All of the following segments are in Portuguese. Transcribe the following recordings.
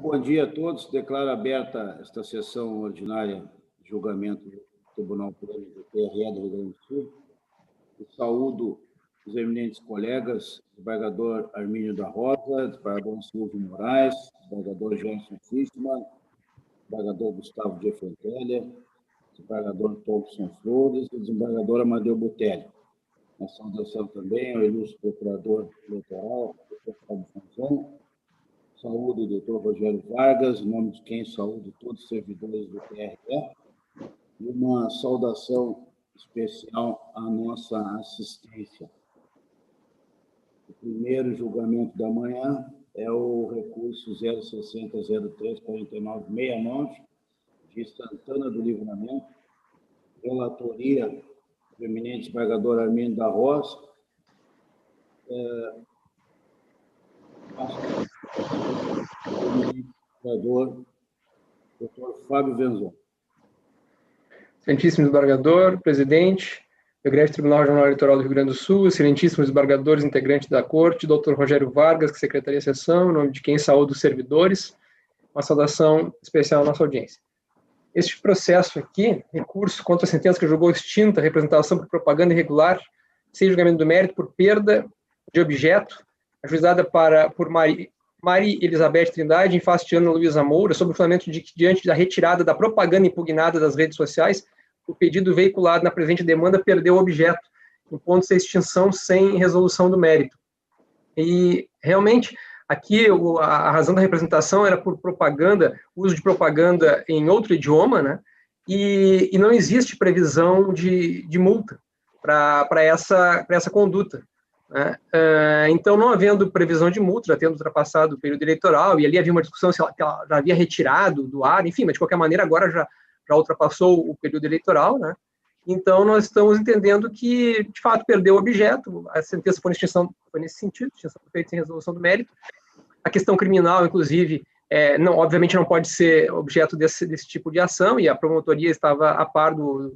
Bom dia a todos. Declaro aberta esta sessão ordinária de julgamento do Tribunal Pleno do TRE do Rio Grande do Sul. E saúdo os eminentes colegas, desembargador Armínio da Rosa, desembargador Silvio Moraes, desembargador Gerson Fischmann, desembargador Gustavo de Frontelia, desembargador Thompson Flores e desembargador Amadeu Botelho. Na saudação também ao ilustre procurador eleitoral, doutor Fábio Fonzon. Saúdo o doutor Rogério Vargas, em nome de quem saúdo todos os servidores do TRE, e uma saudação especial à nossa assistência. O primeiro julgamento da manhã é o recurso 060034969 de Santana do Livramento, relatoria do eminente desembargador Armínio da Rosa, desembargador doutor Fábio Venzon. Excelentíssimo desembargador, presidente, Egresso Tribunal Regional Eleitoral do Rio Grande do Sul, excelentíssimos desembargadores integrantes da Corte, doutor Rogério Vargas, que secretaria de sessão, em nome de quem saúdo os servidores, uma saudação especial à nossa audiência. Este processo aqui, recurso contra a sentença que julgou extinta a representação por propaganda irregular, sem julgamento do mérito por perda de objeto, ajuizada por Maria Elizabeth Trindade, em face de Ana Luísa Moura, sob o fundamento de que, diante da retirada da propaganda impugnada das redes sociais, o pedido veiculado na presente demanda perdeu o objeto, impondo-se a extinção sem resolução do mérito. E, realmente, aqui a razão da representação era por propaganda, uso de propaganda em outro idioma, né? E não existe previsão de multa para essa conduta. Né? Então, não havendo previsão de multa, já tendo ultrapassado o período eleitoral, e ali havia uma discussão se ela já havia retirado do ar, enfim, mas de qualquer maneira agora já ultrapassou o período eleitoral, né? Então nós estamos entendendo que, de fato, perdeu o objeto, a sentença foi nesse sentido, extinção feita sem resolução do mérito. A questão criminal, inclusive, obviamente não pode ser objeto desse tipo de ação, e a promotoria estava a par do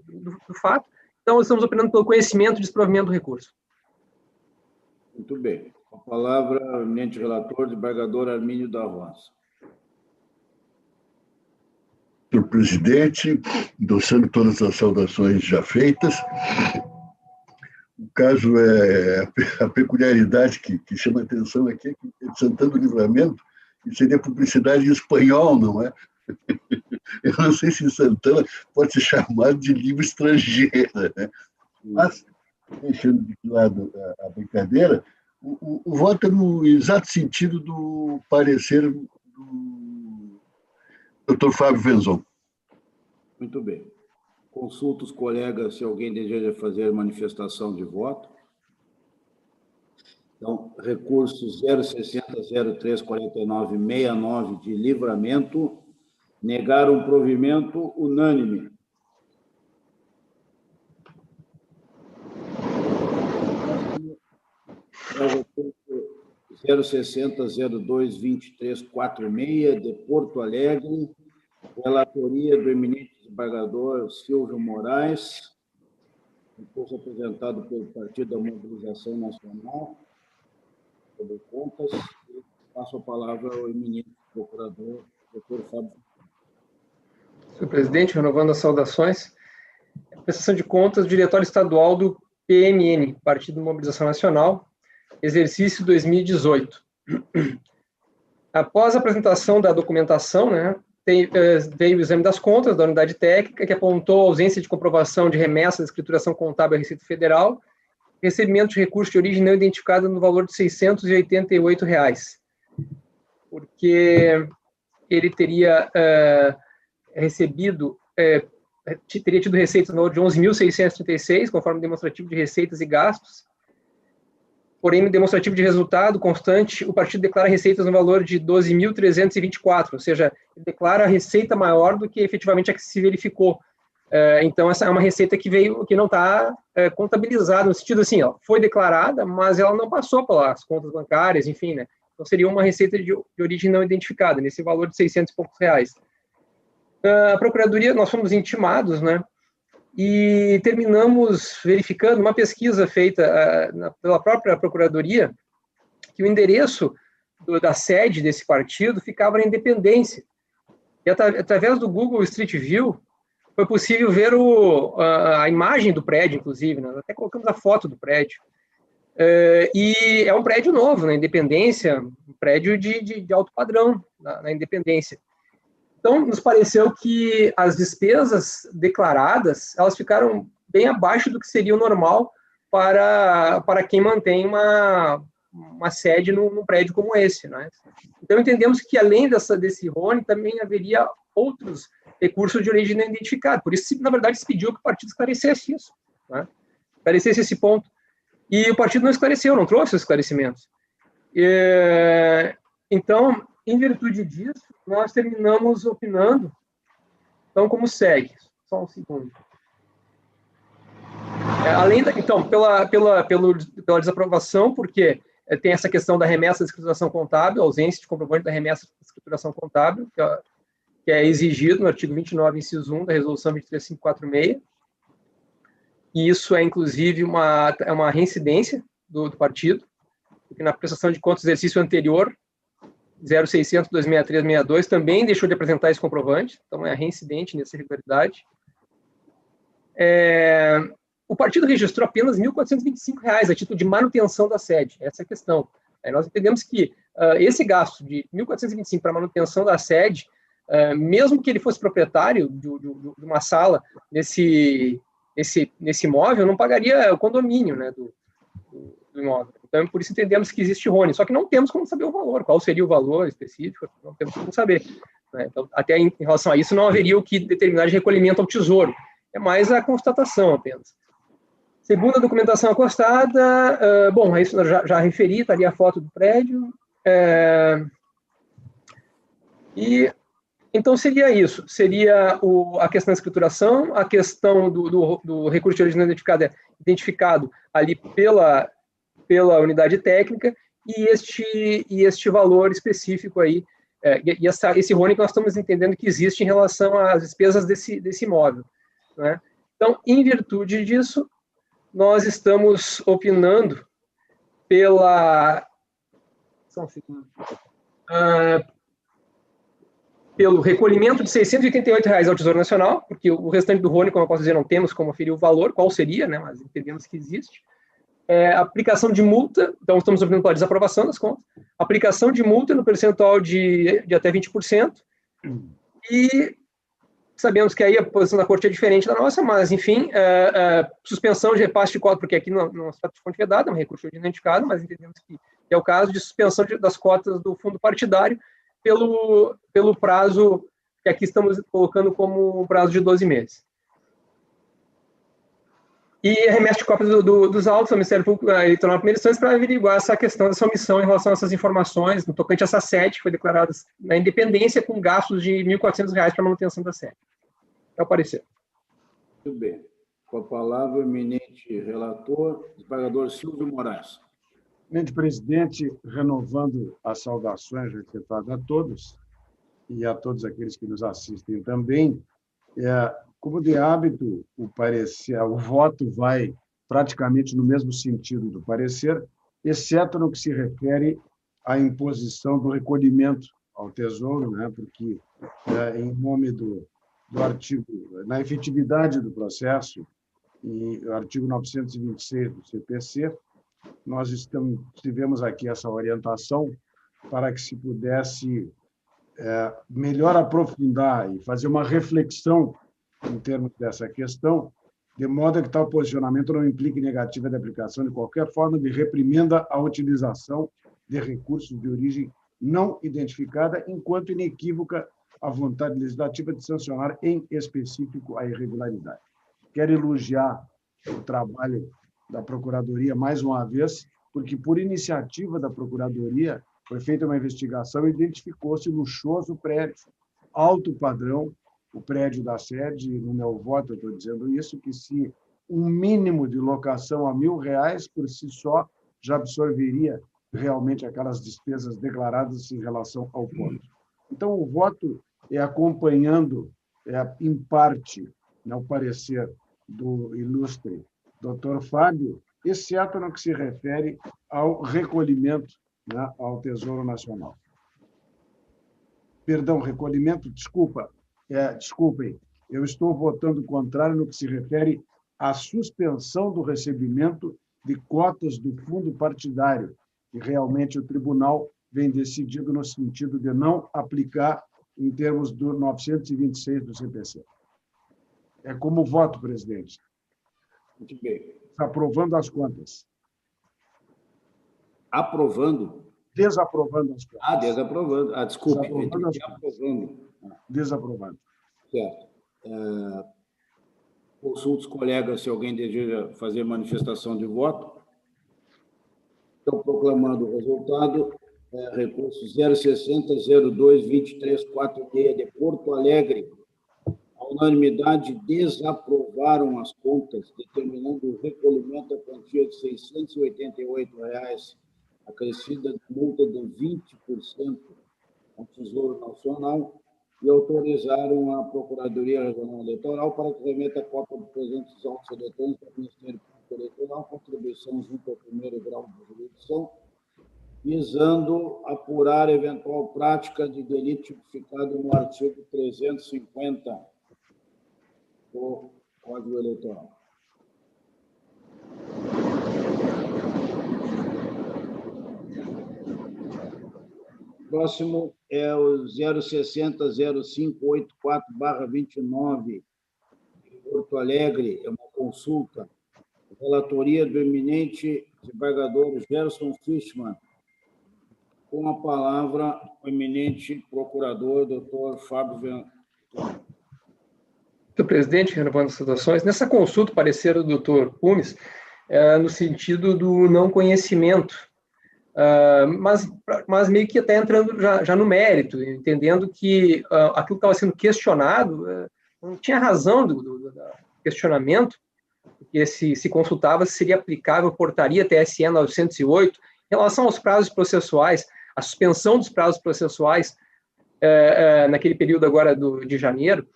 fato, então estamos operando pelo conhecimento e desprovimento do recurso. Muito bem. Com a palavra, o eminente relator, desembargador Armínio da Rosa. Senhor presidente, endossando todas as saudações já feitas, o caso a peculiaridade que chama a atenção aqui é que é de Santana do Livramento, que seria publicidade em espanhol, não é? Eu não sei se Santana pode ser chamado de língua estrangeira, né? Mas, deixando de lado a brincadeira, o voto é no exato sentido do parecer do doutor Fábio Venzon. Muito bem. Consulto os colegas se alguém deseja fazer manifestação de voto. Então, recurso 060034969 de Livramento, negar um provimento unânime. É o recurso 060022346 de Porto Alegre, relatoria do eminente desembargador Silvio Moraes, recurso apresentado pelo Partido da Mobilização Nacional, sobre contas, e passo a palavra ao eminente procurador, doutor Fábio. Senhor presidente, renovando as saudações, prestação de contas do Diretório Estadual do PMN, Partido da Mobilização Nacional, exercício 2018. Após a apresentação da documentação, né, veio o exame das contas da unidade técnica, que apontou ausência de comprovação de remessa de escrituração contábil à Receita Federal, recebimento de recurso de origem não identificada no valor de R$ 688, porque ele teria teria tido receitas no valor de 11.636, conforme demonstrativo de receitas e gastos. Porém, no demonstrativo de resultado constante, o partido declara receitas no valor de 12.324, ou seja, ele declara a receita maior do que efetivamente a que se verificou. Então, essa é uma receita que não está contabilizada, no sentido assim, foi declarada, mas ela não passou pelas contas bancárias, enfim, né? Então, seria uma receita de origem não identificada, nesse valor de 600 e poucos reais. A Procuradoria, nós fomos intimados, né? E terminamos verificando uma pesquisa feita pela própria Procuradoria, que o endereço da sede desse partido ficava na Independência. E através do Google Street View, foi possível ver a imagem do prédio, inclusive, né? Até colocamos a foto do prédio. E é um prédio novo, na Independência, um prédio de alto padrão na Independência. Então, nos pareceu que as despesas declaradas, elas ficaram bem abaixo do que seria o normal para quem mantém uma sede num prédio como esse, né? Então, entendemos que, além desse RONE, também haveria outros recursos de origem não identificada. Por isso, na verdade, se pediu que o partido esclarecesse isso, né? Esclarecesse esse ponto. E o partido não esclareceu, não trouxe os esclarecimentos. Então, em virtude disso, nós terminamos opinando, então, como segue. Só um segundo. Então, pela desaprovação, porque tem essa questão da remessa de escrituração contábil, ausência de comprovante da remessa de escrituração contábil, que é exigido no artigo 29, inciso 1 da Resolução 23546. E isso é, inclusive, uma reincidência do partido, porque na prestação de contas do exercício anterior, 0600-263-62, também deixou de apresentar esse comprovante, então é reincidente nessa irregularidade. O partido registrou apenas R$ 1.425 a título de manutenção da sede, essa é a questão. Nós entendemos que esse gasto de R$ 1.425 para manutenção da sede, mesmo que ele fosse proprietário de uma sala nesse imóvel, não pagaria o condomínio, né, do imóvel. Então, por isso entendemos que existe RONE, só que não temos como saber o valor, qual seria o valor específico, não temos como saber, né? Então, até em relação a isso, não haveria o que determinar de recolhimento ao tesouro, é mais a constatação apenas. Segundo a documentação acostada, bom, isso eu já referi, está ali a foto do prédio, então seria isso, seria a questão da escrituração, a questão do recurso de origem não identificado ali pela unidade técnica e este valor específico aí, esse RONE que nós estamos entendendo que existe em relação às despesas desse imóvel, né? Então, em virtude disso, nós estamos opinando pelo recolhimento de R$ 688 ao Tesouro Nacional, porque o restante do RONE, como eu posso dizer, não temos como aferir o valor, qual seria, né, mas entendemos que existe. Aplicação de multa, então estamos opinando pela desaprovação das contas, aplicação de multa no percentual de até 20%, e sabemos que aí a posição da Corte é diferente da nossa, mas, enfim, suspensão de repasse de cotas, porque aqui não se trata de fonte vedada, é um recurso identificado, mas entendemos que é o caso de suspensão das cotas do fundo partidário pelo prazo que aqui estamos colocando como prazo de 12 meses. E remessa de cópias dos autos ao Ministério Público Eleitoral na primeira instância para averiguar essa questão dessa omissão em relação a essas informações, no tocante a essa sede, que foi declarada na Independência, com gastos de R$ 1.400 para manutenção da sede. É o parecer. Muito bem. Com a palavra, o eminente relator, desembargador Silvio Moraes. Eminente presidente, renovando as saudações efetuadas a todos e a todos aqueles que nos assistem também, como de hábito, o voto vai praticamente no mesmo sentido do parecer, exceto no que se refere à imposição do recolhimento ao Tesouro, né, porque, em nome do artigo, na efetividade do processo, e o artigo 926 do CPC, nós tivemos aqui essa orientação para que se pudesse melhor aprofundar e fazer uma reflexão em termos dessa questão, de modo que tal posicionamento não implique negativa de aplicação de qualquer forma de reprimenda à utilização de recursos de origem não identificada, enquanto inequívoca a vontade legislativa de sancionar em específico a irregularidade. Quero elogiar o trabalho da Procuradoria mais uma vez, porque, por iniciativa da Procuradoria, foi feita uma investigação e identificou-se luxuoso prédio, alto padrão, o prédio da sede, no meu voto eu estou dizendo isso, que se um mínimo de locação a R$ 1.000 por si só já absorveria realmente aquelas despesas declaradas em relação ao ponto. Então, o voto é acompanhando, em parte, o parecer do ilustre Dr. Fábio, exceto no que se refere ao recolhimento né, ao Tesouro Nacional. Perdão, recolhimento, desculpem, eu estou votando contrário no que se refere à suspensão do recebimento de cotas do fundo partidário, que realmente o tribunal vem decidido no sentido de não aplicar em termos do 926 do CPC. É como voto, presidente. Muito bem. Aprovando as contas. Aprovando? Desaprovando as contas. Desaprovando. Desculpe. Desaprovando. Desaprovando. Certo. Consulto os colegas se alguém deseja fazer manifestação de voto. Estou proclamando o resultado. Recurso 060-02-2346 de Porto Alegre. A unanimidade desaprovaram as contas, determinando o recolhimento da quantia de R$ 688, acrescida de multa de 20% ao Tesouro Nacional, e autorizaram a Procuradoria Regional Eleitoral para que remeta a cópia dos presentes autos eletrônicos ao Ministério Público Eleitoral, contribuição junto ao primeiro grau de jurisdição, visando apurar eventual prática de delito tipificado no artigo 350 do Código Eleitoral. Próximo é o 060-0584/29, de Porto Alegre, é uma consulta. Relatoria do eminente desembargador Gerson Fischmann. Com a palavra, o eminente procurador, doutor Fábio Venzon. Senhor presidente, renovando as situações, nessa consulta, parecer do doutor Pumes, no sentido do não conhecimento, mas meio que até entrando já no mérito, entendendo que aquilo que estava sendo questionado não tinha razão do questionamento, porque se consultava se seria aplicável a portaria TSE 908 em relação aos prazos processuais, a suspensão dos prazos processuais naquele período agora de janeiro,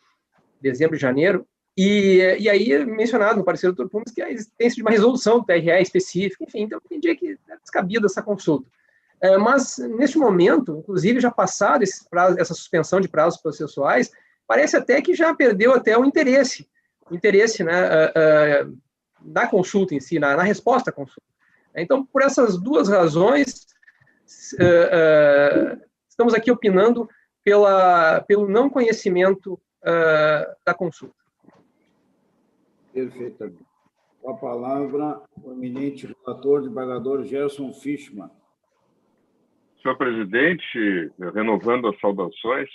dezembro e janeiro, e aí mencionado no parecer do Dr. Pumes que a existência de uma resolução do TRE específica, enfim, então eu entendi que era descabida essa consulta. Mas, neste momento, inclusive, já passado essa suspensão de prazos processuais, parece até que já perdeu até o interesse da consulta em si, na resposta à consulta. Então, por essas duas razões, estamos aqui opinando pelo não conhecimento da consulta. Perfeitamente. Com a palavra, o eminente relator, desembargador Gerson Fischmann. Senhor presidente, renovando as saudações,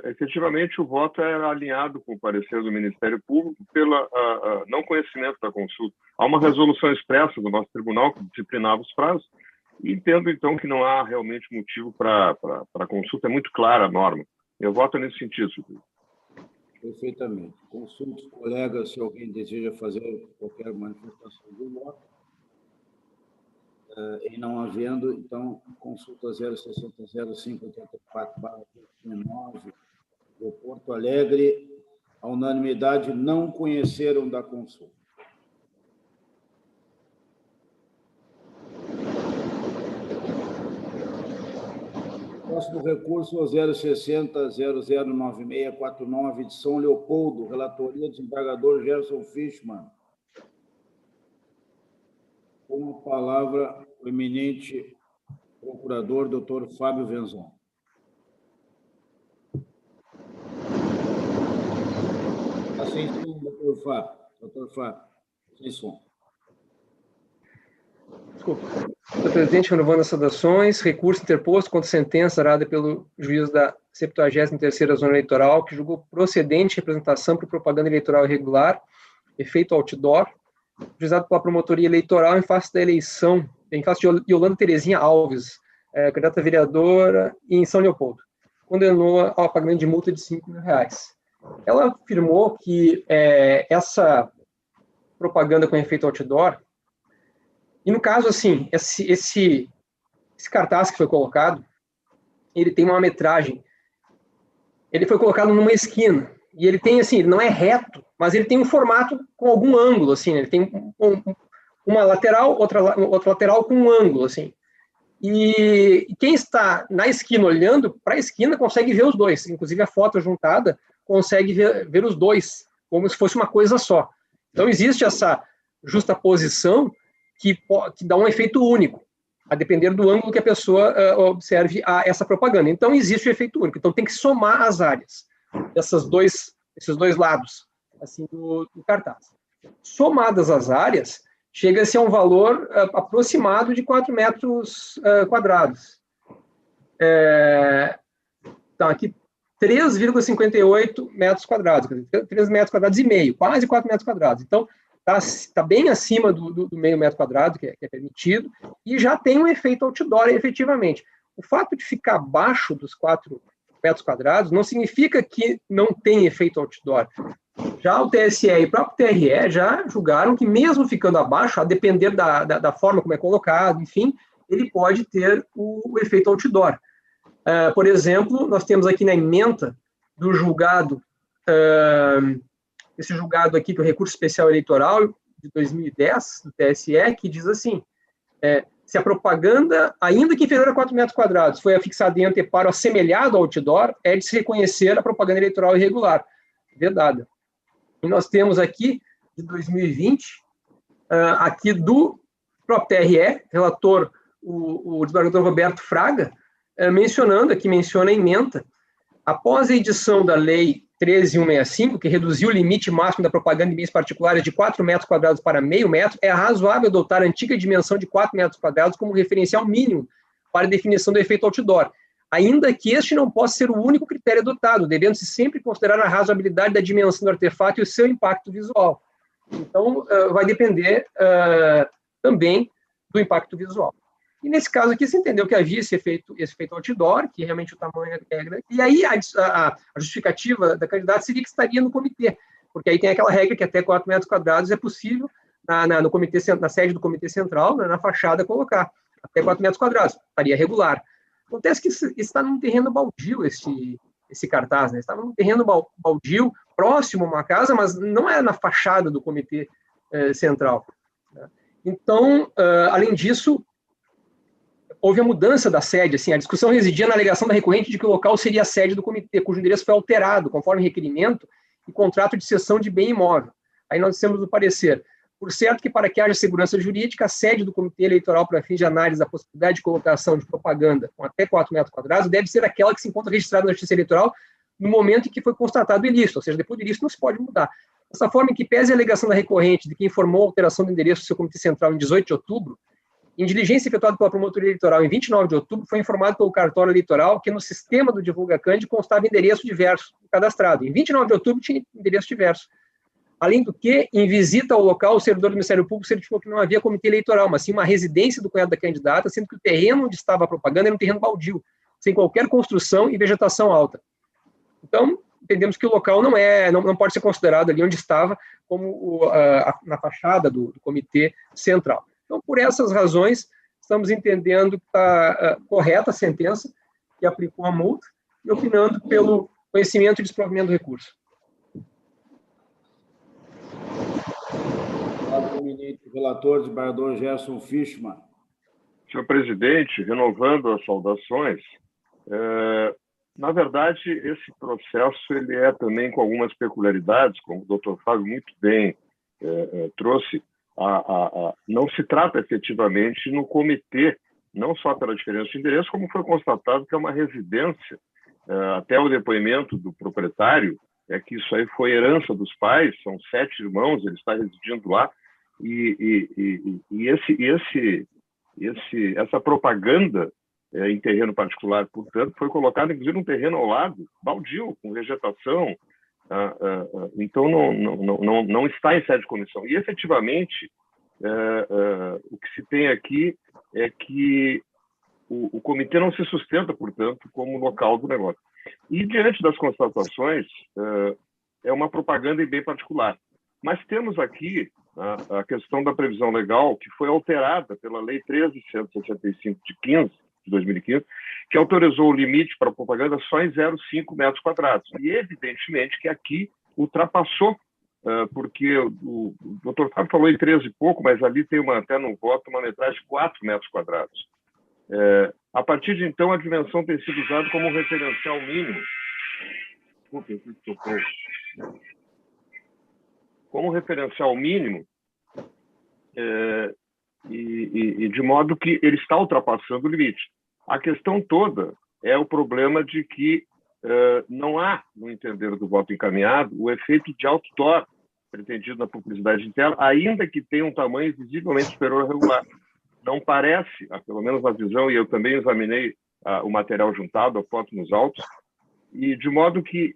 efetivamente o voto era alinhado com o parecer do Ministério Público pelo não conhecimento da consulta. Há uma resolução expressa do nosso tribunal que disciplinava os prazos, e entendo, então, que não há realmente motivo para a consulta, é muito clara a norma. Eu voto nesse sentido, senhor presidente. Perfeitamente. Consulto os colegas se alguém deseja fazer qualquer manifestação de voto. E não havendo, então, consulta 060-0584/19 do Porto Alegre, a unanimidade não conheceram da consulta. Próximo recurso é o 060-009649 de São Leopoldo, relatoria do desembargador Gerson Fischmann. Com a palavra, o eminente procurador, doutor Fábio Venzon. Está sem som, doutor Fábio. Doutor Fábio, sem som. Desculpa. Senhor presidente, renovando as saudações, recurso interposto contra sentença dada pelo juiz da 73ª Zona Eleitoral, que julgou procedente representação por propaganda eleitoral irregular, efeito outdoor, juizado pela promotoria eleitoral em face da eleição, em face de Yolanda Terezinha Alves, candidata a vereadora em São Leopoldo. Condenou ao pagamento de multa de R$ 5.000. Ela afirmou que essa propaganda com efeito outdoor, e no caso, assim, esse cartaz que foi colocado, ele tem uma metragem, ele foi colocado numa esquina, e ele tem, assim, ele não é reto, mas ele tem um formato com algum ângulo, assim, ele tem uma lateral, outra lateral com um ângulo, assim. E quem está na esquina olhando para a esquina consegue ver os dois, inclusive a foto juntada consegue ver os dois, como se fosse uma coisa só. Então existe essa justaposição que dá um efeito único, a depender do ângulo que a pessoa observe essa propaganda. Então existe o efeito único. Então tem que somar as áreas, esses dois lados assim, do cartaz. Somadas as áreas, chega-se a um valor aproximado de 4 metros quadrados. Então, aqui, 3,58 metros quadrados, 3 metros quadrados e meio, quase 4 metros quadrados. Então, está bem acima do meio metro quadrado, que é permitido, e já tem um efeito outdoor, efetivamente. O fato de ficar abaixo dos 4 metros quadrados não significa que não tem efeito outdoor. Já o TSE e o próprio TRE já julgaram que, mesmo ficando abaixo, a depender da forma como é colocado, enfim, ele pode ter o efeito outdoor. Por exemplo, nós temos aqui na ementa do julgado, esse julgado aqui, que é o recurso especial eleitoral de 2010, do TSE, que diz assim, se a propaganda, ainda que inferior a 4 metros quadrados, foi afixada em anteparo assemelhado ao outdoor, é de se reconhecer a propaganda eleitoral irregular, vedada. E nós temos aqui, de 2020, aqui do próprio TRE, relator, o desembargador Roberto Fraga, menciona a ementa, após a edição da Lei 13.165, que reduziu o limite máximo da propaganda em bens particulares de 4 metros quadrados para meio metro, é razoável adotar a antiga dimensão de 4 metros quadrados como referencial mínimo para a definição do efeito outdoor, ainda que este não possa ser o único critério adotado, devendo-se sempre considerar a razoabilidade da dimensão do artefato e o seu impacto visual. Então, vai depender também do impacto visual. E nesse caso aqui, se entendeu que havia esse efeito outdoor, que realmente o tamanho é grande, e aí a justificativa da candidata seria que estaria no comitê, porque aí tem aquela regra que até 4 metros quadrados é possível, no comitê, na sede do comitê central, na fachada, colocar até 4 metros quadrados, estaria regular. Acontece que está num terreno baldio esse cartaz, né? Estava num terreno baldio, próximo a uma casa, mas não era na fachada do comitê central. Então, além disso, houve a mudança da sede, assim, a discussão residia na alegação da recorrente de que o local seria a sede do comitê, cujo endereço foi alterado, conforme requerimento e contrato de cessão de bem imóvel. Aí nós dissemos no parecer, por certo que para que haja segurança jurídica, a sede do comitê eleitoral para fins de análise da possibilidade de colocação de propaganda com até 4 metros quadrados deve ser aquela que se encontra registrada na Justiça Eleitoral no momento em que foi constatado o ilícito, ou seja, depois do ilícito não se pode mudar. Dessa forma, em que pese a alegação da recorrente de que informou a alteração do endereço do seu comitê central em 18 de outubro, em diligência efetuada pela promotoria eleitoral em 29 de outubro, foi informado pelo cartório eleitoral que no sistema do DivulgaCand constava endereço diverso cadastrado. Em 29 de outubro tinha endereço diverso. Além do que, em visita ao local, o servidor do Ministério Público certificou que não havia comitê eleitoral, mas sim uma residência do cunhado da candidata, sendo que o terreno onde estava a propaganda era um terreno baldio, sem qualquer construção e vegetação alta. Então, entendemos que o local não pode ser considerado ali onde estava como na fachada do comitê central. Então, por essas razões, estamos entendendo que está correta a sentença, que aplicou a multa, e opinando pelo conhecimento e desprovimento do recurso. Relator, desembargador Gerson Fischmann. Senhor presidente, renovando as saudações, na verdade, esse processo ele é também com algumas peculiaridades, como o doutor Fábio muito bem trouxe. Não se trata efetivamente no comitê, não só pela diferença de endereço, como foi constatado que é uma residência, até o depoimento do proprietário, que isso aí foi herança dos pais, são 7 irmãos, ele está residindo lá, essa propaganda em terreno particular, portanto, foi colocada, inclusive, num terreno ao lado, baldio, com vegetação, então não está em sede de comissão. E, efetivamente, o que se tem aqui é que o comitê não se sustenta, portanto, como local do negócio. E, diante das constatações, é uma propaganda em bem particular. Mas temos aqui a questão da previsão legal, que foi alterada pela Lei 13.165 de 2015, que autorizou o limite para propaganda só em 0,5 metros quadrados. E, evidentemente, que aqui ultrapassou, porque o doutor Fábio falou em 13 e pouco, mas ali tem até no voto uma metragem de 4 metros quadrados. A partir de então, a dimensão tem sido usada como um referencial mínimo. Como referencial mínimo, e de modo que ele está ultrapassando o limite. A questão toda é o problema de que não há, no entender do voto encaminhado, o efeito de outdoor pretendido na publicidade interna, ainda que tenha um tamanho visivelmente superior ao regular. Não parece, pelo menos a visão, e eu também examinei o material juntado, a foto nos autos, e de modo que,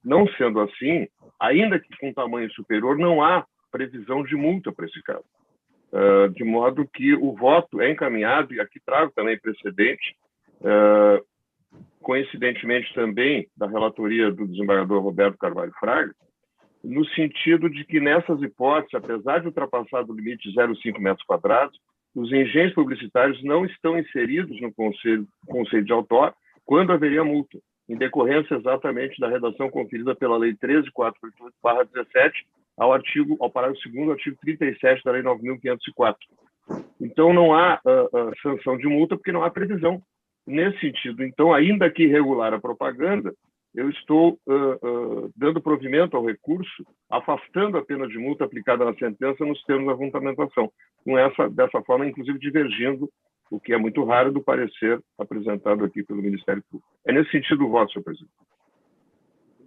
não sendo assim, ainda que com tamanho superior, não há previsão de multa para esse caso. De modo que o voto é encaminhado, e aqui trago também precedente, coincidentemente também da relatoria do desembargador Roberto Carvalho Fraga, no sentido de que nessas hipóteses, apesar de ultrapassar o limite de 0,5 metros quadrados, os engenhos publicitários não estão inseridos no conceito de outor quando haveria multa, em decorrência exatamente da redação conferida pela Lei 13.488/17 ao parágrafo 2º do artigo 37 da Lei 9.504. Então, não há sanção de multa porque não há previsão. Nesse sentido, então, ainda que irregular a propaganda, eu estou dando provimento ao recurso, afastando a pena de multa aplicada na sentença nos termos da fundamentação, dessa forma, inclusive, divergindo, o que é muito raro, do parecer apresentado aqui pelo Ministério Público. É nesse sentido o voto, senhor presidente.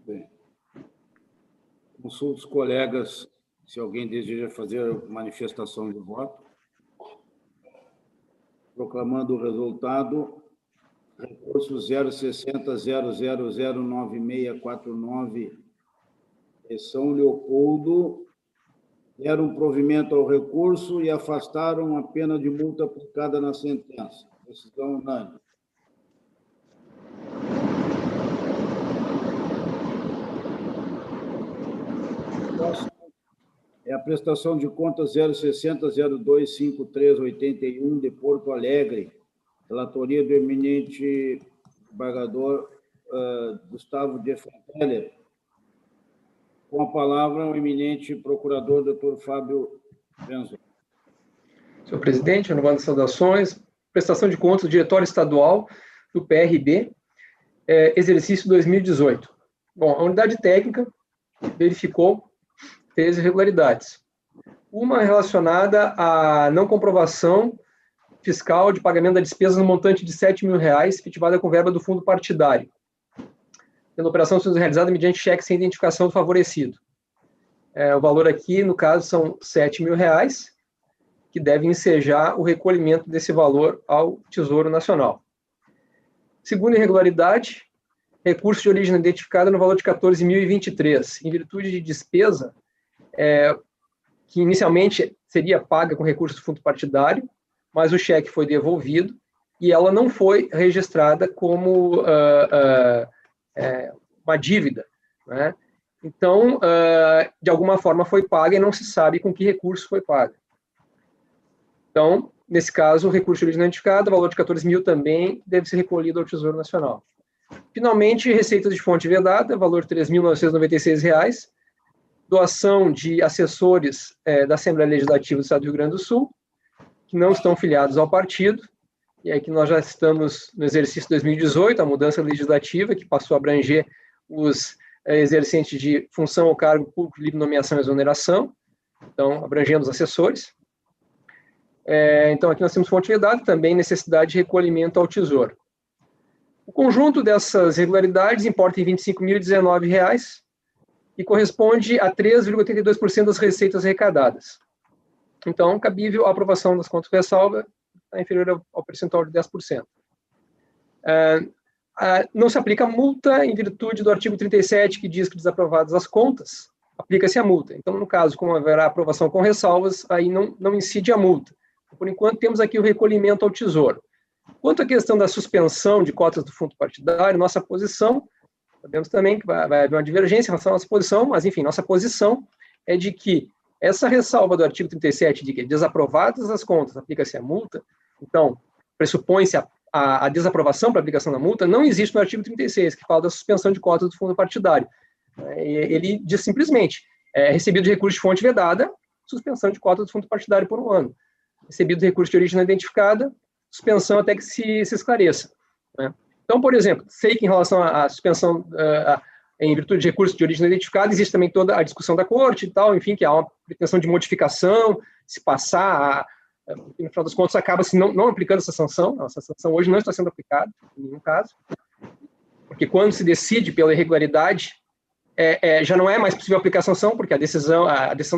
Bem. Consulto os colegas se alguém deseja fazer manifestação de voto. Proclamando o resultado, recurso 060.0009649, São Leopoldo, deram provimento ao recurso e afastaram a pena de multa aplicada na sentença. Decisão unânime. Próximo é a prestação de contas 060.025381 de Porto Alegre, relatoria do eminente desembargador Gustavo de Fonteller. Com a palavra, o eminente procurador, doutor Fábio Benzo. Senhor presidente, renovando as saudações, prestação de contas do Diretório Estadual do PRB, exercício 2018. Bom, a unidade técnica verificou 3 irregularidades. Uma relacionada à não comprovação fiscal de pagamento da despesa no montante de R$ 7.000, efetivada com verba do fundo partidário, tendo a operação sendo realizada mediante cheque sem identificação do favorecido. O valor aqui, no caso, são R$ 7.000, que devem ensejar o recolhimento desse valor ao Tesouro Nacional. Segunda irregularidade, recurso de origem identificada no valor de R$ 14.023, em virtude de despesa que inicialmente seria paga com recurso do fundo partidário, mas o cheque foi devolvido e ela não foi registrada como uma dívida, né? Então, de alguma forma foi paga e não se sabe com que recurso foi paga. Então, nesse caso, o recurso de origem identificada, o valor de 14.000 também deve ser recolhido ao Tesouro Nacional. Finalmente, receitas de fonte vedada, valor R$ 3.996, doação de assessores da Assembleia Legislativa do Estado do Rio Grande do Sul, que não estão filiados ao partido, e aqui nós já estamos no exercício 2018, a mudança legislativa, que passou a abranger os exercentes de função ou cargo público de livre nomeação e exoneração, então, abrangendo os assessores. Então, aqui nós temos fonte vedada, também necessidade de recolhimento ao Tesouro. O conjunto dessas irregularidades importa em R$ 25.019 e corresponde a 3,82% das receitas arrecadadas. Então, cabível a aprovação das contas com ressalva, está inferior ao percentual de 10%. Não se aplica multa em virtude do artigo 37, que diz que desaprovadas as contas, aplica-se a multa. Então, no caso, como haverá aprovação com ressalvas, aí não incide a multa. Por enquanto, temos aqui o recolhimento ao Tesouro. Quanto à questão da suspensão de cotas do fundo partidário, nossa posição, sabemos também que vai haver uma divergência em relação à nossa posição, mas, enfim, nossa posição é de que essa ressalva do artigo 37, de que desaprovadas as contas, aplica-se a multa, então, pressupõe-se a desaprovação para a aplicação da multa, não existe no artigo 36, que fala da suspensão de cotas do fundo partidário. Ele diz simplesmente, recebido de recurso de fonte vedada, suspensão de cotas do fundo partidário por 1 ano. Recebido de recurso de origem não identificada, suspensão até que se esclareça, né? Então, por exemplo, sei que em relação à suspensão em virtude de recurso de origem não identificada, existe também toda a discussão da corte e tal, enfim, que há uma pretensão de modificação, se passar, no final das contas, acaba-se não aplicando essa sanção. Essa sanção hoje não está sendo aplicada, em nenhum caso, porque quando se decide pela irregularidade, já não é mais possível aplicar a sanção, porque a decisão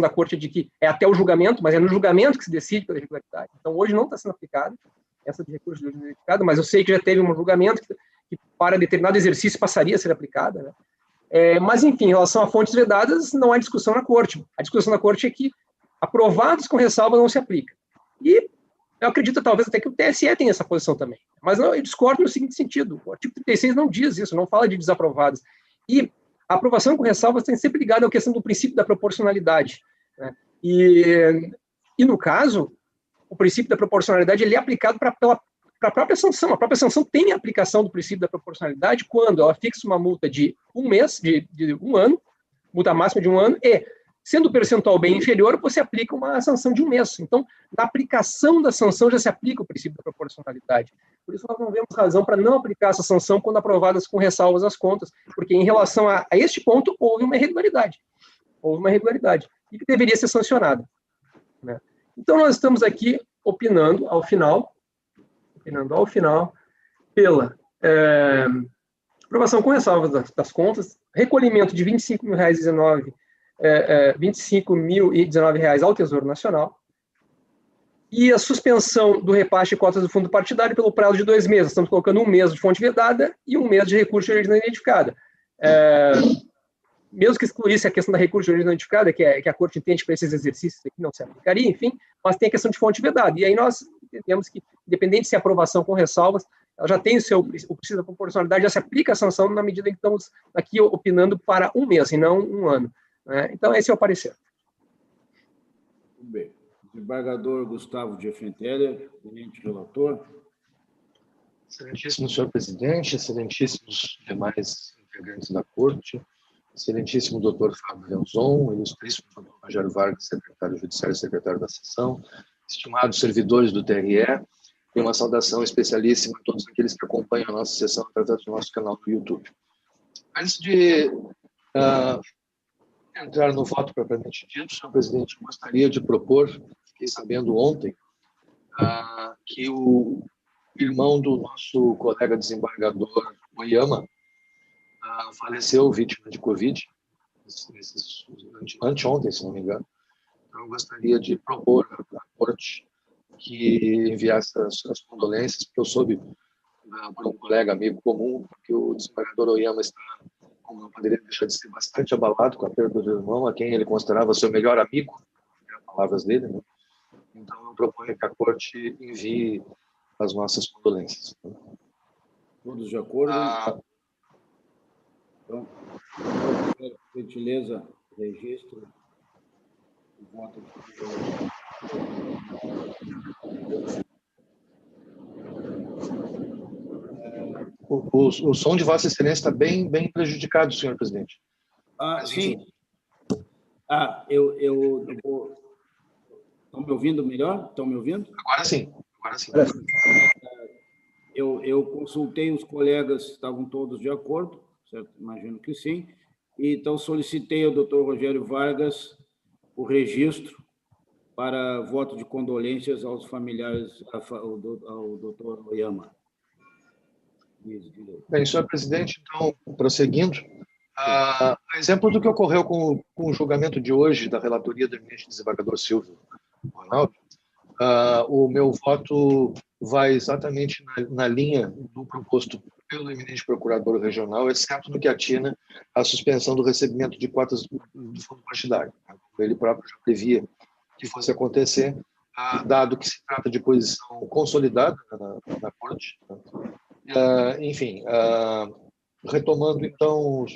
da corte é de que é até o julgamento, mas é no julgamento que se decide pela irregularidade. Então, hoje não está sendo aplicada essa de recurso de origem não identificada, mas eu sei que já teve um julgamento que para determinado exercício passaria a ser aplicada, né? Mas, enfim, em relação a fontes vedadas, não há discussão na corte. A discussão na corte é que aprovados com ressalva não se aplica. E eu acredito, talvez, até que o TSE tenha essa posição também. Mas não, eu discordo no seguinte sentido: o artigo 36 não diz isso, não fala de desaprovados. E a aprovação com ressalvas tem sempre ligada à questão do princípio da proporcionalidade, né? E no caso, o princípio da proporcionalidade ele é aplicado para a própria sanção. A própria sanção tem a aplicação do princípio da proporcionalidade quando ela fixa uma multa de 1 mês, de 1 ano, multa máxima de 1 ano, e, sendo o percentual bem inferior, você aplica uma sanção de 1 mês. Então, na aplicação da sanção já se aplica o princípio da proporcionalidade. Por isso, nós não vemos razão para não aplicar essa sanção quando aprovadas com ressalvas as contas, porque, em relação a este ponto, houve uma irregularidade. Houve uma irregularidade, e que deveria ser sancionada, né? Então, nós estamos aqui opinando, ao final, pela aprovação com ressalvas das contas, recolhimento de R$ 25.019 ao Tesouro Nacional e a suspensão do repasse de cotas do fundo partidário pelo prazo de 2 meses. Estamos colocando 1 mês de fonte vedada e 1 mês de recurso de origem não identificada. Mesmo que excluísse a questão da recurso de origem não identificada, que a Corte entende que para esses exercícios aqui não se aplicaria, enfim, mas tem a questão de fonte vedada. E aí nós entendemos que, independente de se aprovação com ressalvas, ela já tem o princípio da proporcionalidade, já se aplica a sanção na medida em que estamos aqui opinando para 1 mês e não 1 ano, né? Então, esse é o parecer. Muito bem. Desembargador Gustavo de Effenteler, tenente relator. Excelentíssimo senhor presidente, excelentíssimos demais integrantes da Corte, excelentíssimo doutor Fábio Renzon, ilustríssimo doutor Rogério Vargas, secretário judiciário e secretário da sessão, estimados servidores do TRE, e uma saudação especialíssima a todos aqueles que acompanham a nossa sessão através do nosso canal do YouTube. Antes de entrar no voto propriamente dito, senhor presidente, gostaria de propor, fiquei sabendo ontem, que o irmão do nosso colega desembargador Oyama faleceu vítima de Covid, anteontem, se não me engano. Então, eu gostaria de propor à Corte que enviasse as condolências, porque eu soube por um colega, amigo comum, que o desembargador Oyama está, como não poderia deixar de ser, bastante abalado com a perda do irmão, a quem ele considerava seu melhor amigo, as palavras dele, né? Então, eu proponho que a Corte envie as nossas condolências. Todos de acordo? Então, por gentileza, registro o voto de o som de Vossa Excelência está bem prejudicado, senhor presidente. Sim. Eu vou... Estão me ouvindo melhor? Estão me ouvindo? Agora sim. Eu consultei os colegas, estavam todos de acordo, certo? Imagino que sim. E, então, solicitei ao doutor Rogério Vargas o registro para voto de condolências aos familiares, ao doutor Oyama. Bem, senhor presidente, então, prosseguindo, a exemplo do que ocorreu com o julgamento de hoje da relatoria do eminente desembargador Silvio Ronaldo, o meu voto vai exatamente na linha do proposto pelo eminente procurador regional, exceto no que atina à suspensão do recebimento de cotas do fundo partidário. Ele próprio já previa que fosse acontecer, dado que se trata de posição consolidada na Corte. Enfim, retomando, então,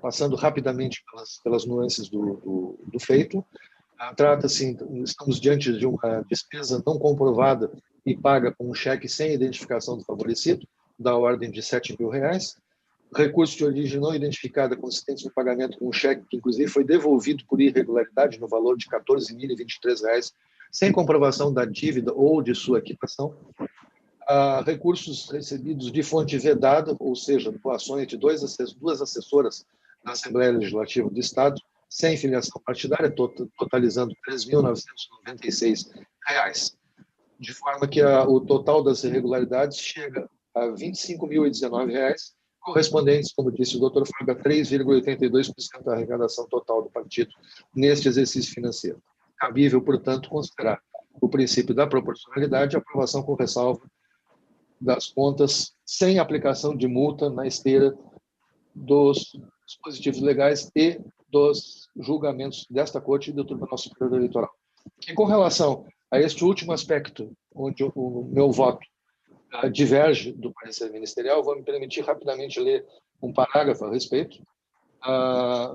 passando rapidamente pelas nuances do feito, trata-se, estamos diante de uma despesa não comprovada e paga com um cheque sem identificação do favorecido, da ordem de R$ 7.000, recurso de origem não identificada consistente no pagamento com um cheque que, inclusive, foi devolvido por irregularidade no valor de R$ 14.023, sem comprovação da dívida ou de sua quitação, recursos recebidos de fonte vedada, ou seja, doações de duas assessoras da Assembleia Legislativa do Estado, sem filiação partidária, totalizando R$ 3.996, de forma que o total das irregularidades chega a R$ 25.019, correspondentes, como disse o Dr. Fábio, a 3,82% da arrecadação total do partido neste exercício financeiro. Cabível, portanto, considerar o princípio da proporcionalidade e aprovação com ressalva das contas sem aplicação de multa na esteira dos dispositivos legais e dos julgamentos desta Corte e do Tribunal Superior Eleitoral. E com relação a este último aspecto, onde o meu voto diverge do parecer ministerial, vou me permitir rapidamente ler um parágrafo a respeito,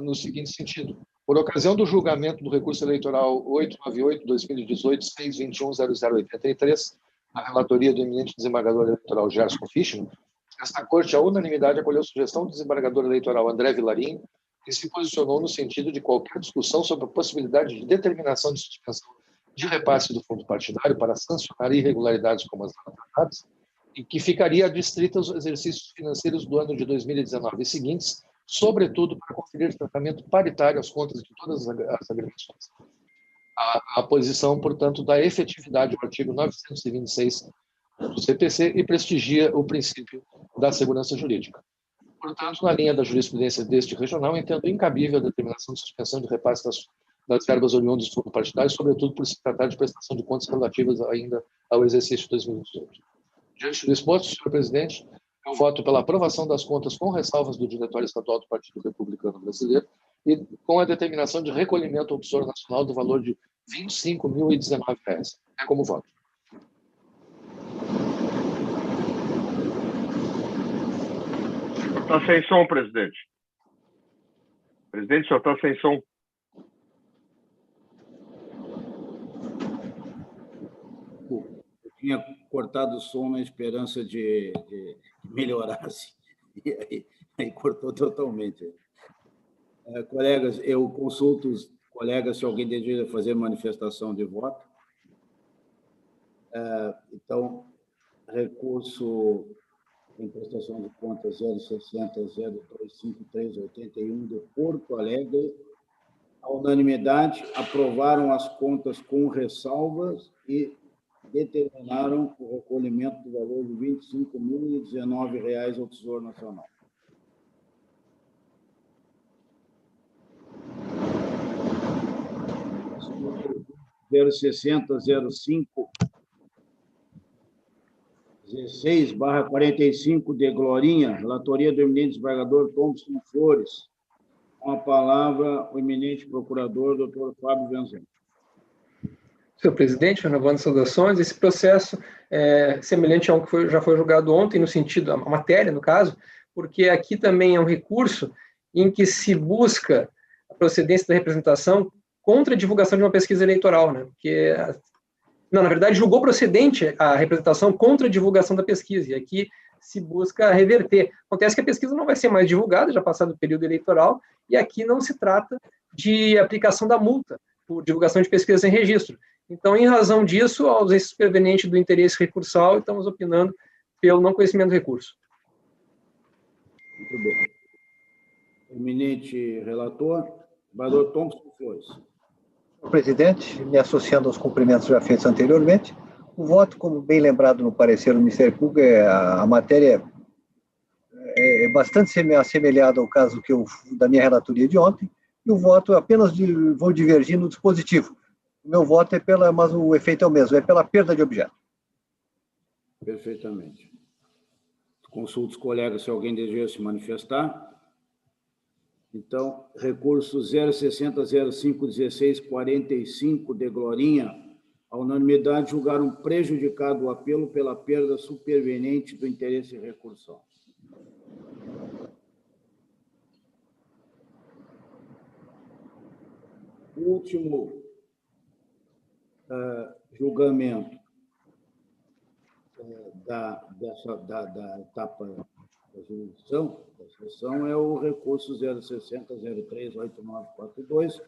no seguinte sentido. Por ocasião do julgamento do recurso eleitoral 898-2018-621-0083, a relatoria do eminente desembargador eleitoral Gerson Fischmann, esta Corte, à unanimidade, acolheu a sugestão do desembargador eleitoral André Vilarinho, que se posicionou no sentido de qualquer discussão sobre a possibilidade de determinação de suspensão de repasse do fundo partidário para sancionar irregularidades como as tratadas, e que ficaria adstrita aos exercícios financeiros do ano de 2019 e seguintes, sobretudo para conferir tratamento paritário às contas de todas as agremiações. A posição, portanto, da efetividade do artigo 926 do CPC e prestigia o princípio da segurança jurídica. Portanto, na linha da jurisprudência deste regional, entendo incabível a determinação de suspensão de repasse das verbas oriundas do fundo partidário, sobretudo por se tratar de prestação de contas relativas ainda ao exercício de 2018. Diante do exposto, senhor presidente, eu voto pela aprovação das contas com ressalvas do Diretório Estadual do Partido Republicano Brasileiro e com a determinação de recolhimento ao Tesouro Nacional do valor de R$ 25.019. É como voto. Está sem som, presidente. Presidente, só está sem som. Eu tinha cortado o som na esperança de melhorar-se. E aí cortou totalmente. Colegas, eu consulto os colegas se alguém deseja fazer manifestação de voto. Então, recurso em prestação de contas 060-025381 de Porto Alegre, a unanimidade, aprovaram as contas com ressalvas e determinaram o recolhimento do valor de R$ 25.019 ao Tesouro Nacional. Número 06005-16/45 de Glorinha, relatoria do eminente desembargador Thompson Flores. Com a palavra, o eminente procurador, doutor Fábio Venzon. Senhor presidente, renovando saudações, esse processo é semelhante a um que já foi julgado ontem, no sentido, a matéria, no caso, porque aqui também é um recurso em que se busca a procedência da representação contra a divulgação de uma pesquisa eleitoral, né? Porque, não, na verdade, julgou procedente a representação contra a divulgação da pesquisa, e aqui se busca reverter. Acontece que a pesquisa não vai ser mais divulgada, já passado o período eleitoral, e aqui não se trata de aplicação da multa por divulgação de pesquisa sem registro. Então, em razão disso, a ausência superveniente do interesse recursal, estamos opinando pelo não conhecimento do recurso. Muito bem. Eminente relator, desembargador Thompson Flores. Senhor presidente, me associando aos cumprimentos já feitos anteriormente, o voto, como bem lembrado no parecer do Ministério Público, a matéria é bastante assemelhada ao caso da minha relatoria de ontem, e o voto apenas vou divergir no dispositivo. O meu voto mas o efeito é o mesmo, é pela perda de objeto. Perfeitamente. Consulto os colegas se alguém deseja se manifestar. Então, recurso 060051645 de Glorinha, a unanimidade julgaram prejudicado o apelo pela perda superveniente do interesse recursal. O último julgamento da etapa da jurisdição, da sessão, é o recurso 060038942,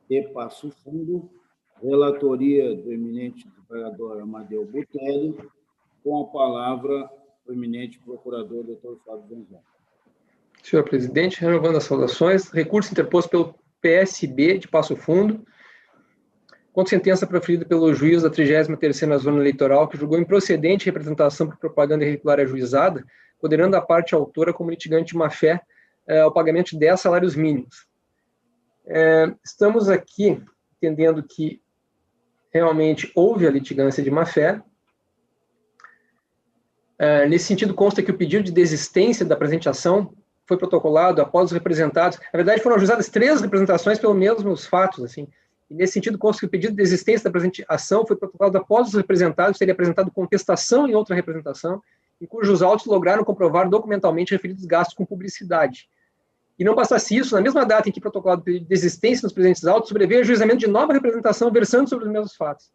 de Passo Fundo, relatoria do eminente desembargador Amadeu Butelli, Com a palavra, o eminente procurador, doutor Fábio Benzão. Senhor presidente, renovando as saudações, recurso interposto pelo PSB de Passo Fundo, contra sentença proferida pelo juiz da 33ª Zona Eleitoral, que julgou improcedente representação por propaganda irregular ajuizada, condenando a parte autora como litigante de má-fé ao pagamento de 10 salários mínimos. Estamos aqui entendendo que realmente houve a litigância de má-fé. Nesse sentido, consta que o pedido de desistência da presente ação foi protocolado após os representados. Na verdade, foram ajuizadas 3 representações pelos mesmos fatos, assim. E nesse sentido, consta que o pedido de desistência da presente ação foi protocolado após os representados terem apresentado contestação em outra representação, em cujos autos lograram comprovar documentalmente referidos gastos com publicidade. E não bastasse isso, na mesma data em que protocolado o pedido de desistência nos presentes autos, sobreveio ajuizamento de nova representação versando sobre os mesmos fatos.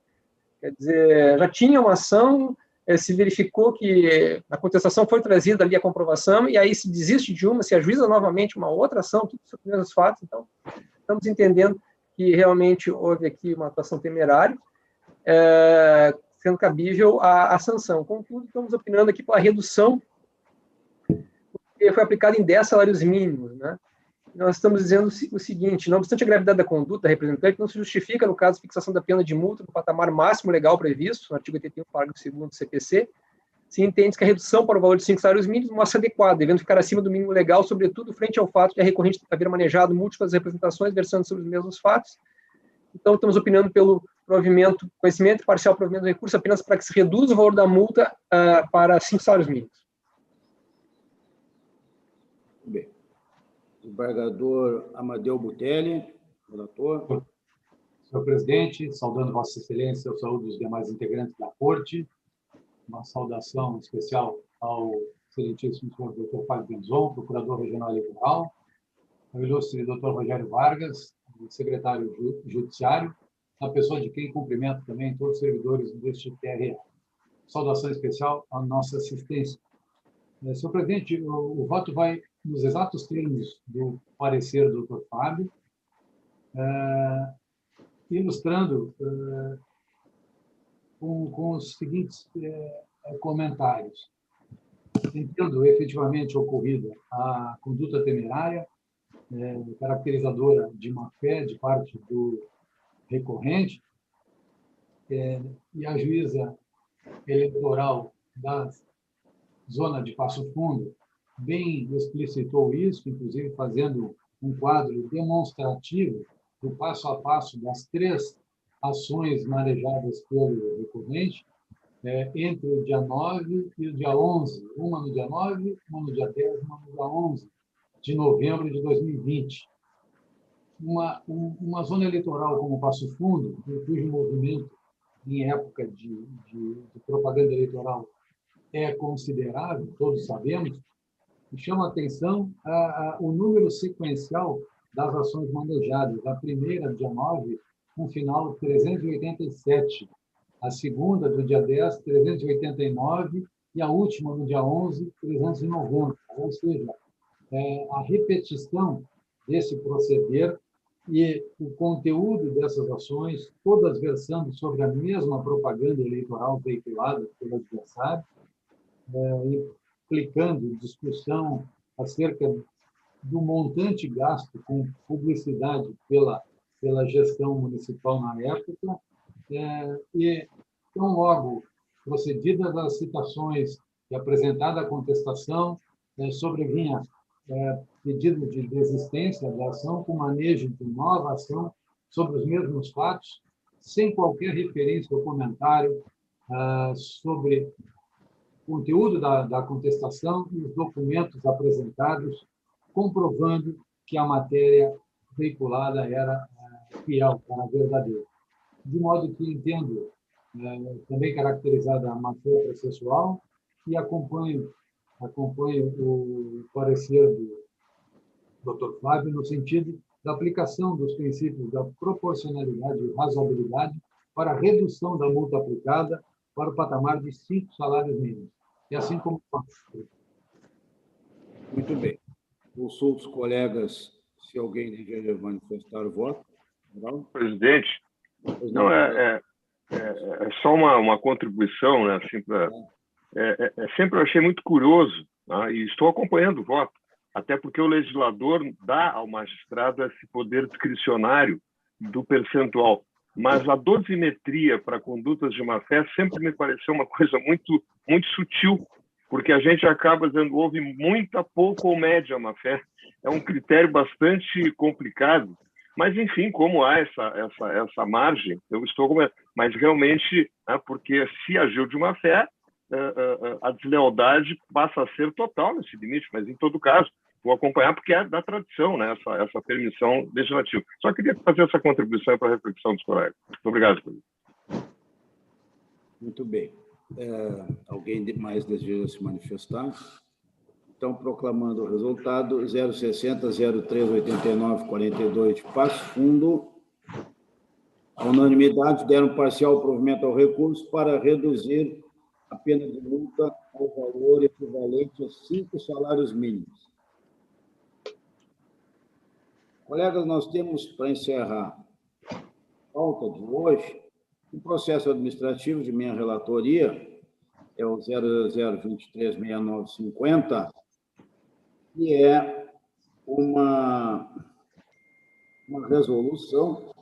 Quer dizer, já tinha uma ação, se verificou que a contestação foi trazida ali a comprovação, e aí se desiste de uma, se ajuiza novamente uma outra ação, tudo sobre os mesmos fatos. Então, estamos entendendo que realmente houve aqui uma atuação temerária, sendo cabível a sanção. Contudo, estamos opinando aqui pela redução, porque foi aplicada em 10 salários mínimos, né? Nós estamos dizendo o seguinte: não obstante a gravidade da conduta da representante, não se justifica, no caso, a fixação da pena de multa no patamar máximo legal previsto, no artigo 81, parágrafo 2º do CPC, se entende que a redução para o valor de 5 salários mínimos mostra adequada, devendo ficar acima do mínimo legal, sobretudo frente ao fato de a recorrente haver manejado múltiplas representações versando sobre os mesmos fatos. Então, estamos opinando pelo provimento, conhecimento e parcial provimento do recurso apenas para que se reduza o valor da multa para 5 salários mínimos. Bem. Desembargador Amadeu Butelli, relator. Senhor presidente, saudando Vossa Excelência, eu saúdo os demais integrantes da Corte. Uma saudação especial ao excelentíssimo senhor Dr. Fábio Benzão, procurador regional eleitoral, ao ilustre Dr. Rogério Vargas, secretário judiciário, na pessoa de quem cumprimento também todos os servidores deste TRE. Saudação especial à nossa assistência. Senhor presidente, o voto vai nos exatos termos do parecer do Dr. Fábio, ilustrando com os seguintes comentários. Entendo efetivamente ocorrida a conduta temerária, caracterizadora de má-fé de parte do recorrente, e a juíza eleitoral da Zona de Passo Fundo bem explicitou isso, inclusive fazendo um quadro demonstrativo do passo a passo das 3 ações manejadas pelo recorrente, entre o dia 9 e o dia 11, uma no dia 9, uma no dia 10, uma no dia 11 de novembro de 2020. Uma zona eleitoral como Passo Fundo, cujo movimento em época de propaganda eleitoral é considerável, todos sabemos, e chama a atenção o número sequencial das ações manejadas. A primeira, dia 9, com final 387. A segunda, do dia 10, 389. E a última, no dia 11, 390. Ou seja, a repetição desse proceder e o conteúdo dessas ações, todas versando sobre a mesma propaganda eleitoral veiculada pelo adversário, implicando discussão acerca do montante gasto com publicidade pela gestão municipal na época, e tão logo procedidas as citações e apresentada a contestação, sobrevinha pedido de desistência da ação com manejo de nova ação sobre os mesmos fatos, sem qualquer referência ou comentário sobre o conteúdo da contestação e os documentos apresentados, comprovando que a matéria veiculada era fiel, era verdadeira. De modo que entendo também caracterizada a má-fé processual e acompanho o parecer do Dr. Flávio no sentido da aplicação dos princípios da proporcionalidade e razoabilidade para a redução da multa aplicada para o patamar de 5 salários mínimos. E assim como... Muito bem. Consulto os colegas se alguém deseja manifestar o voto. Não? Presidente, não, é só uma contribuição, né, assim, sempre eu achei muito curioso, tá? E estou acompanhando o voto, até porque o legislador dá ao magistrado esse poder discricionário do percentual. Mas a dosimetria para condutas de má-fé sempre me pareceu uma coisa muito, muito sutil, porque a gente acaba dizendo houve muita, pouca ou média má-fé. É um critério bastante complicado. Mas, enfim, como há essa margem, eu estou com... Mas, realmente, porque se agiu de má-fé, a deslealdade passa a ser total nesse limite, mas, em todo caso, vou acompanhar porque é da tradição, né, essa permissão legislativa. Só queria fazer essa contribuição para a reflexão dos colegas. Muito obrigado, Pedro. Muito bem. Alguém mais deseja se manifestar? Então, proclamando o resultado, 060 0389 42 de Passo Fundo. A unanimidade deram parcial provimento ao recurso para reduzir a pena de multa ao valor equivalente a 5 salários mínimos. Colegas, nós temos, para encerrar a pauta de hoje, um processo administrativo de minha relatoria, é o 00236950, que é uma resolução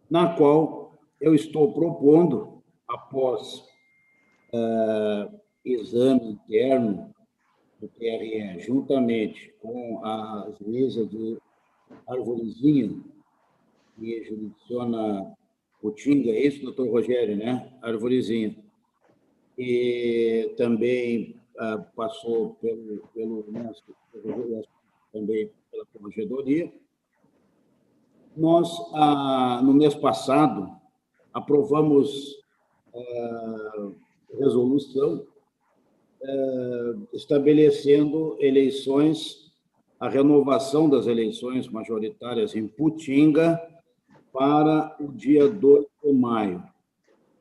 na qual eu estou propondo, após exame interno do TRE, juntamente com a juíza de Arvorezinha, que jurisdiciona Putinga, é isso, doutor Rogério, né? Arvorezinha. E também passou pelo mestre, também pela corregedoria. Nós, no mês passado, aprovamos resolução estabelecendo eleições, a renovação das eleições majoritárias em Putinga para o dia 2 de maio.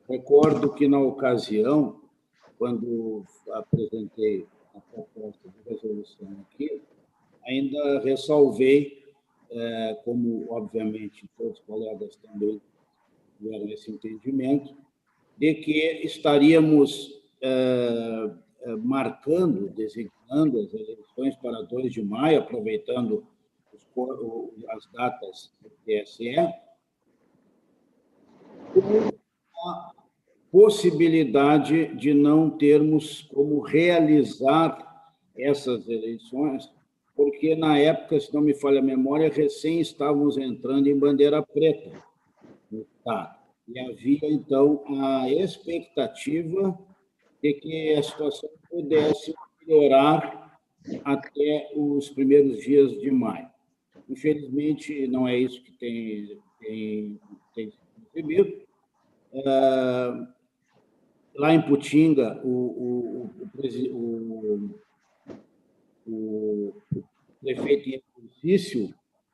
Recordo que, na ocasião, quando apresentei a proposta de resolução aqui, ainda ressalvei, como, obviamente, todos os colegas também tiveram esse entendimento, de que estaríamos marcando, designando as eleições para 2 de maio, aproveitando as datas do TSE, com a possibilidade de não termos como realizar essas eleições, porque, na época, se não me falha a memória, recém estávamos entrando em bandeira preta no Estado. E havia, então, a expectativa de que a situação pudesse melhorar até os primeiros dias de maio. Infelizmente, não é isso que tem sido recebido. Lá em Putinga, o prefeito em exercício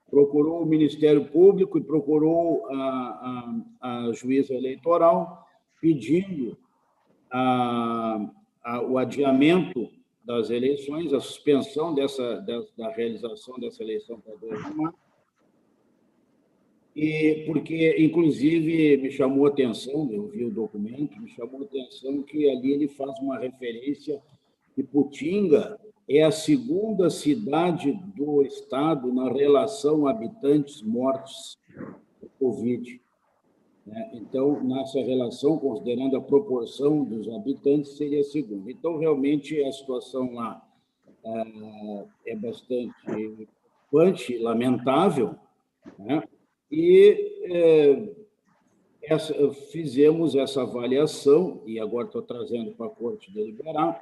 procurou o Ministério Público e procurou a juíza eleitoral pedindo o adiamento das eleições, a suspensão da realização dessa eleição para 2 de maio, e porque, inclusive, me chamou a atenção, eu vi o documento, me chamou a atenção que ali ele faz uma referência que Putinga é a segunda cidade do Estado na relação habitantes-mortes do Covid. Então, nessa relação, considerando a proporção dos habitantes, seria a segunda. Então, realmente, a situação lá é bastante preocupante, lamentável, né? E fizemos essa avaliação, e agora estou trazendo para a Corte deliberar,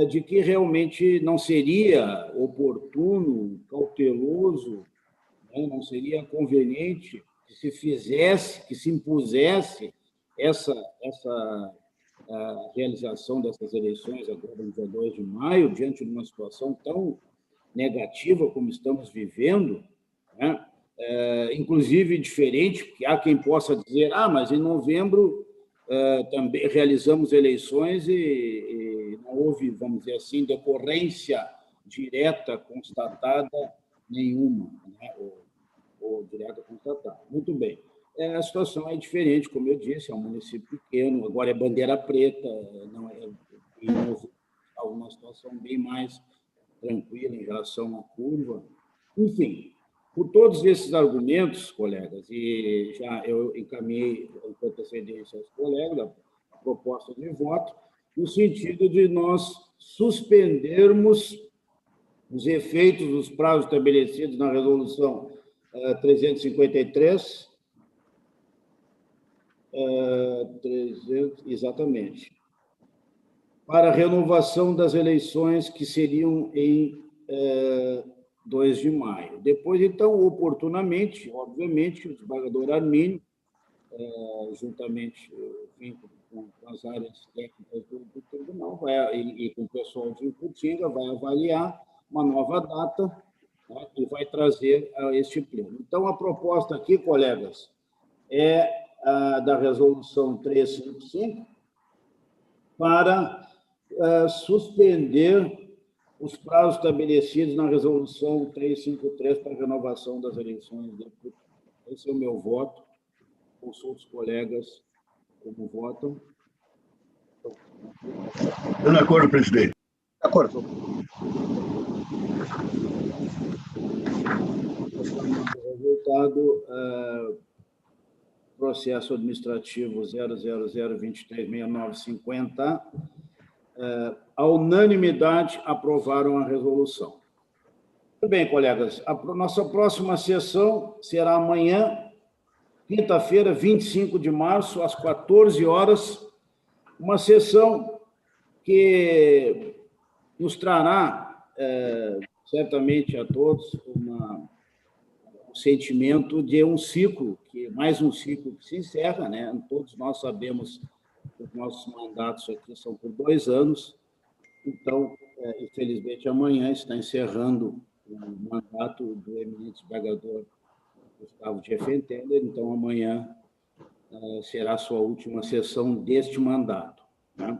de que realmente não seria oportuno, cauteloso, né? Não seria conveniente que se fizesse, que se impusesse essa realização dessas eleições agora no dia 2 de maio, diante de uma situação tão negativa como estamos vivendo, né? Inclusive diferente, porque há quem possa dizer, mas em novembro também realizamos eleições e não houve, vamos dizer assim, decorrência direta constatada nenhuma, né? ou direta constatada. Muito bem. a situação é diferente, como eu disse, é um município pequeno, agora é bandeira preta, não é uma situação bem mais tranquila em relação à curva. Enfim, por todos esses argumentos, colegas, e já eu encaminhei com antecedência aos colegas a proposta de voto, no sentido de nós suspendermos os efeitos dos prazos estabelecidos na Resolução 353, exatamente, para a renovação das eleições que seriam em 2 de maio. Depois, então, oportunamente, obviamente, o desembargador Armínio, juntamente com as áreas técnicas do tribunal e com o pessoal de Iputinga, vai avaliar uma nova data, né, e vai trazer a este pleno. Então, a proposta aqui, colegas, é a da Resolução 355 para suspender os prazos estabelecidos na Resolução 353 para a renovação das eleições. Esse é o meu voto. Consulto os colegas como votam. Estou de acordo, presidente. De acordo. O resultado, processo administrativo 000236950, a unanimidade aprovaram a resolução. Muito bem, colegas, a nossa próxima sessão será amanhã, quinta-feira, 25 de março, às 14 horas, uma sessão que nos trará, certamente a todos, o sentimento de um ciclo, mais um ciclo que se encerra, né? Todos nós sabemos que os nossos mandatos aqui são por 2 anos, então, infelizmente, amanhã está encerrando o mandato do eminente desembargador Gustavo Diefenteler, então amanhã será a sua última sessão deste mandato, né?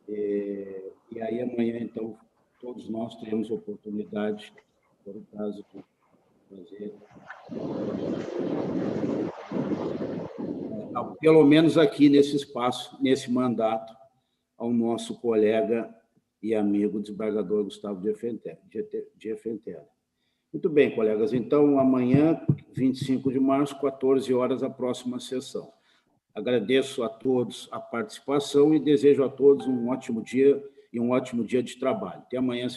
E aí amanhã, então, todos nós teremos oportunidade, por caso, de fazer, pelo menos aqui nesse espaço, nesse mandato, ao nosso colega e amigo desembargador Gustavo Diefenteler. Muito bem, colegas. Então, amanhã, 25 de março, 14 horas, a próxima sessão. Agradeço a todos a participação e desejo a todos um ótimo dia e um ótimo dia de trabalho. Até amanhã.